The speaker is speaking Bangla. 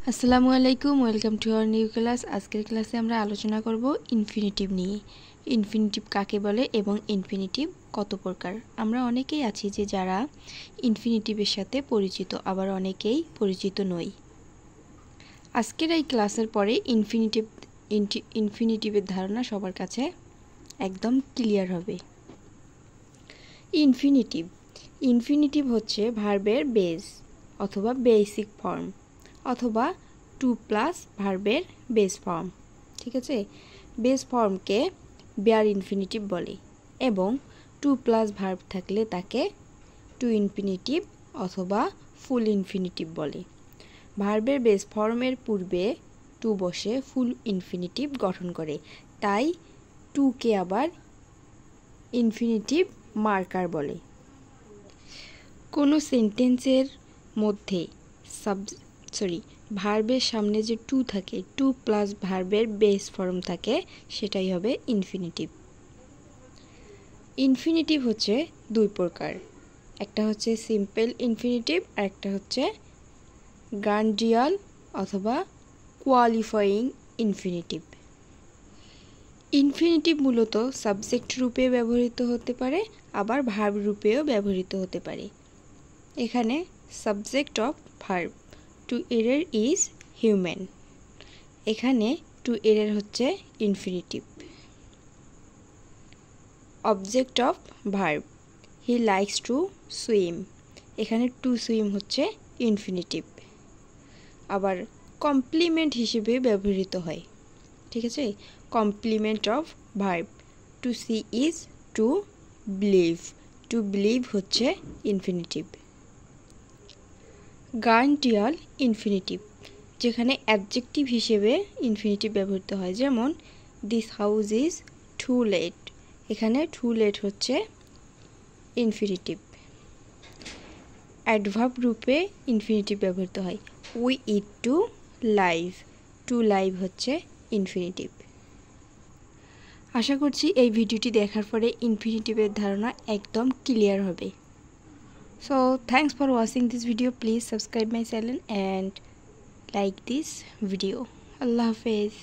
আসসালামু আলাইকুম, welcome to our new class. আজকের ক্লাসে আমরা আলোচনা করব ইনফিনিটিভ নিয়ে। ইনফিনিটিভ কাকে বলে এবং ইনফিনিটিভ কত প্রকার। আমরা অনেকেই আছি যে যারা ইনফিনিটিভের সাথে পরিচিত, আবার অনেকেই পরিচিত নই। আজকের এই ক্লাসের পরে ইনফিনিটিভের ধারণা সবার কাছে একদম ক্লিয়ার হবে। ইনফিনিটিভ হচ্ছে ভার্বের বেস অথবা বেসিক ফর্ম অথবা টু প্লাস ভার্বের বেস ফর্ম। ঠিক আছে, বেস ফর্মকে বেয়ার ইনফিনিটিভ বলে এবং টু প্লাস ভার্ব থাকলে তাকে টু ইনফিনিটিভ অথবা ফুল ইনফিনিটিভ বলে। ভার্বের বেস ফর্মের পূর্বে টু বসে ফুল ইনফিনিটিভ গঠন করে, তাই টুকে আবার ইনফিনিটিভ মার্কার বলে। কোনো সেন্টেন্সের মধ্যে ভার্বের সামনে যে টু থাকে, টু প্লাস ভার্বের বেস ফর্ম থাকে, সেটাই হবে ইনফিনিটিভ। ইনফিনিটিভ হচ্ছে দুই প্রকার, একটা হচ্ছে সিম্পল ইনফিনিটিভ আর একটা হচ্ছে গ্রান্ডিয়াল অথবা কোয়ালিফাইং ইনফিনিটিভ। ইনফিনিটিভ মূলত সাবজেক্ট রূপে ব্যবহৃত হতে পারে, আবার ভার্ব রূপেও ব্যবহৃত হতে পারে। এখানে subject of verb to err is human, এখানে টু এরার হচ্ছে infinitive. Object of verb he likes to swim, এখানে টু সুইম হচ্ছে ইনফিনিটিভ। আবার কমপ্লিমেন্ট হিসেবে ব্যবহৃত হয়। ঠিক আছে, complement of verb to see is to believe হচ্ছে ইনফিনিটিভ। গ্রান্ডিয়াল ইনফিনিটিভ যেখানে অ্যাডজেক্টিভ হিসেবে ইনফিনিটিভ ব্যবহৃত হয়, যেমন this house is to let, এখানে টু লেট হচ্ছে ইনফিনিটিভ। অ্যাডভার্ব রূপে ইনফিনিটিভ ব্যবহৃত হয়, উই ইট টু লাইভ হচ্ছে ইনফিনিটিভ। আশা করছি এই ভিডিওটি দেখার পরে ইনফিনিটিভের ধারণা একদম ক্লিয়ার হবে। So thanks for watching this video. Please subscribe my channel and like this video. Allah Hafiz.